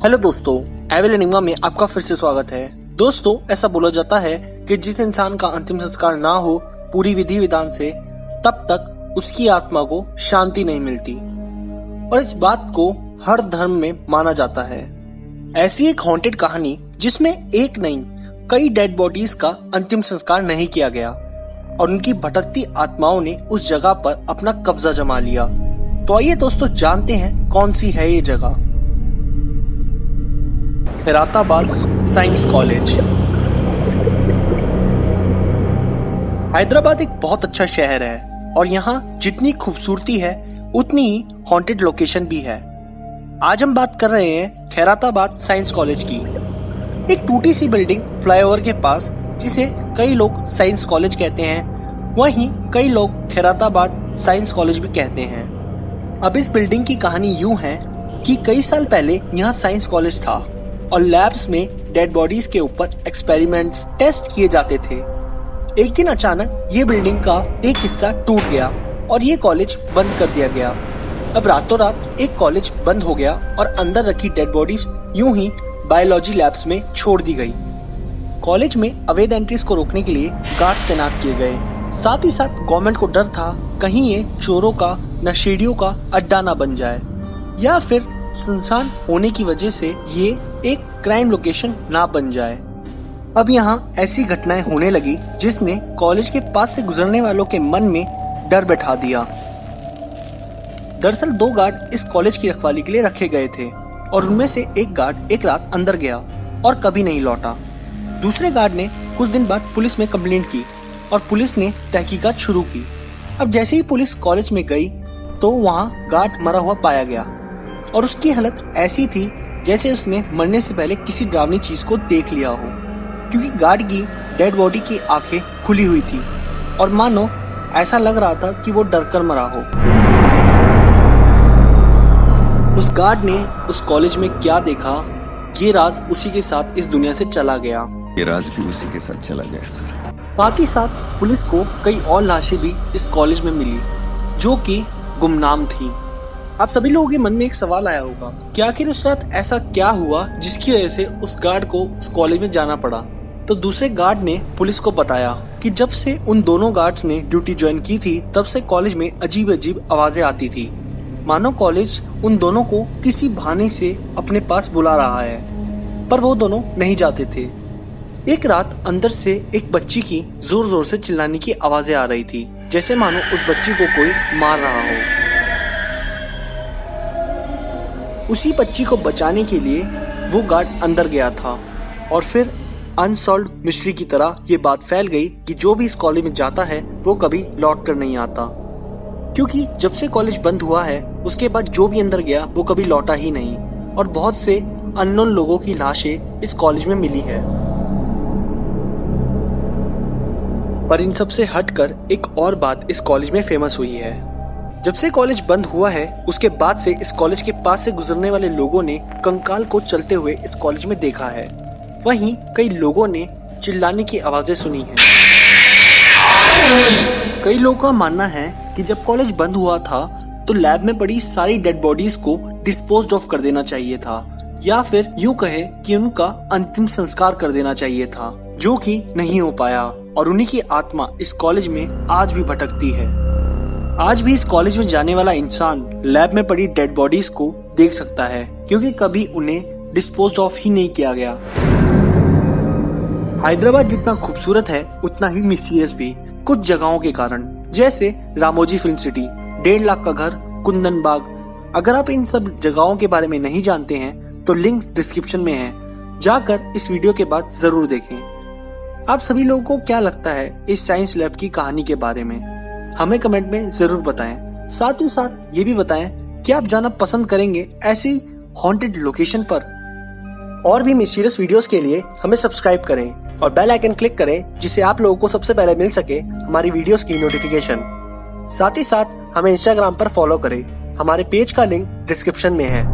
Hello दोस्तों, evil enema में आपका फिर से स्वागत है। दोस्तों, ऐसा बोला जाता है कि जिस इंसान का अंतिम संस्कार ना हो पूरी विधि विधान से, तब तक उसकी आत्मा को शांति नहीं मिलती, और इस बात को हर धर्म में माना जाता है। ऐसी एक हॉन्टेड कहानी जिसमें एक नहीं कई डेड बॉडीज का अंतिम संस्कार नहीं किया गया और उनकी भटकती आत्माओं ने उस जगह पर अपना कब्जा जमा लिया। तो आइए दोस्तों जानते हैं कौन सी है ये जगह। Khairatabad science college. हैदराबाद एक बहुत अच्छा शहर है और यहाँ जितनी खूबसूरती है उतनी ही हॉन्टेड लोकेशन भी है। आज हम बात कर रहे हैं खैराताबाद साइंस कॉलेज की। एक टूटी सी बिल्डिंग फ्लाईओवर के पास जिसे कई लोग साइंस कॉलेज कहते हैं, वहीं कई लोग खैराताबाद साइंस कॉलेज भी कहते हैं। अब इस बिल्डिंग की कहानी यूं है कि कई साल पहले यहाँ साइंस कॉलेज था और लैब्स में डेड बॉडीज के ऊपर एक्सपेरिमेंट्स टेस्ट किए जाते थे। एक दिन अचानक ये बिल्डिंग का एक हिस्सा टूट गया और ये कॉलेज बंद कर दिया गया। अब रातों रात एक कॉलेज बंद हो गया और अंदर रखी डेड बॉडीज यूं ही बायोलॉजी लैब्स में छोड़ दी गई। कॉलेज में अवैध एंट्रीज को रोकने के लिए गार्ड्स तैनात किए गए। साथ ही साथ गवर्नमेंट को डर था कहीं ये चोरों का नशेड़ियों का अड्डा ना बन जाए या फिर सुनसान होने की वजह से ये एक क्राइम लोकेशन ना बन जाए। अब यहाँ ऐसी घटनाएं होने लगी जिसने कॉलेज के पास से गुजरने वालों के मन में डर बैठा दिया। दरअसल 2 गार्ड इस कॉलेज की रखवाली के लिए रखे गए थे और उनमें से एक गार्ड एक रात अंदर गया और कभी नहीं लौटा। दूसरे गार्ड ने कुछ दिन बाद पुलिस में कंप्लेंट की और पुलिस ने तहकीकात शुरू की। अब जैसे ही पुलिस कॉलेज में गई तो वहाँ गार्ड मरा हुआ पाया गया और उसकी हालत ऐसी थी जैसे उसने मरने से पहले किसी डरावनी चीज को देख लिया हो, क्योंकि गार्ड की डेड बॉडी की आंखें खुली हुई थी और मानो ऐसा लग रहा था कि वो डरकर मरा हो। उस गार्ड ने उस कॉलेज में क्या देखा, ये राज उसी के साथ इस दुनिया से चला गया। ये राज भी उसी के साथ चला गया सर। साथ ही साथ पुलिस को कई और लाशें भी इस कॉलेज में मिली जो कि गुमनाम थी। आप सभी लोगों के मन में एक सवाल आया होगा कि आखिर उस रात ऐसा क्या हुआ जिसकी वजह से उस गार्ड को उस कॉलेज में जाना पड़ा। तो दूसरे गार्ड ने पुलिस को बताया कि जब से उन दोनों गार्ड्स ने ड्यूटी ज्वाइन की थी तब से कॉलेज में अजीब अजीब आवाजें आती थी, मानो कॉलेज उन दोनों को किसी बहाने से अपने पास बुला रहा है, पर वो दोनों नहीं जाते थे। एक रात अंदर से एक बच्ची की जोर जोर से चिल्लाने की आवाजें आ रही थी, जैसे मानो उस बच्ची को कोई मार रहा हो। उसी बच्ची को बचाने के लिए वो गार्ड अंदर गया था और फिर अनसॉल्व्ड मिस्ट्री की तरह ये बात फैल गई कि जो भी इस कॉलेज में जाता है वो कभी लौट कर नहीं आता, क्योंकि जब से कॉलेज बंद हुआ है उसके बाद जो भी अंदर गया वो कभी लौटा ही नहीं और बहुत से अननोन लोगों की लाशें इस कॉलेज में मिली है। पर इन सब से हटकर एक और बात इस कॉलेज में फेमस हुई है। जब से कॉलेज बंद हुआ है उसके बाद से इस कॉलेज के पास से गुजरने वाले लोगों ने कंकाल को चलते हुए इस कॉलेज में देखा है। वहीं कई लोगों ने चिल्लाने की आवाजें सुनी हैं। कई लोगों का मानना है कि जब कॉलेज बंद हुआ था तो लैब में पड़ी सारी डेड बॉडीज को डिस्पोज ऑफ कर देना चाहिए था, या फिर यूं कहे कि उनका अंतिम संस्कार कर देना चाहिए था, जो कि नहीं हो पाया और उन्हीं की आत्मा इस कॉलेज में आज भी भटकती है। आज भी इस कॉलेज में जाने वाला इंसान लैब में पड़ी डेड बॉडीज को देख सकता है, क्योंकि कभी उन्हें डिस्पोज ऑफ ही नहीं किया गया। हैदराबाद जितना खूबसूरत है उतना ही मिस्टीरियस भी, कुछ जगहों के कारण, जैसे रामोजी फिल्म सिटी, 1.5 लाख का घर, कुंदन बाग। अगर आप इन सब जगहों के बारे में नहीं जानते हैं तो लिंक डिस्क्रिप्शन में है, जाकर इस वीडियो के बाद जरूर देखें। आप सभी लोगों को क्या लगता है इस साइंस लैब की कहानी के बारे में, हमें कमेंट में जरूर बताएं। साथ ही साथ ये भी बताएं कि आप जाना पसंद करेंगे ऐसी हॉन्टेड लोकेशन पर। और भी मिस्टीरियस वीडियोस के लिए हमें सब्सक्राइब करें और बेल आइकन क्लिक करें, जिससे आप लोगों को सबसे पहले मिल सके हमारी वीडियोस की नोटिफिकेशन। साथ ही साथ हमें इंस्टाग्राम पर फॉलो करें, हमारे पेज का लिंक डिस्क्रिप्शन में है।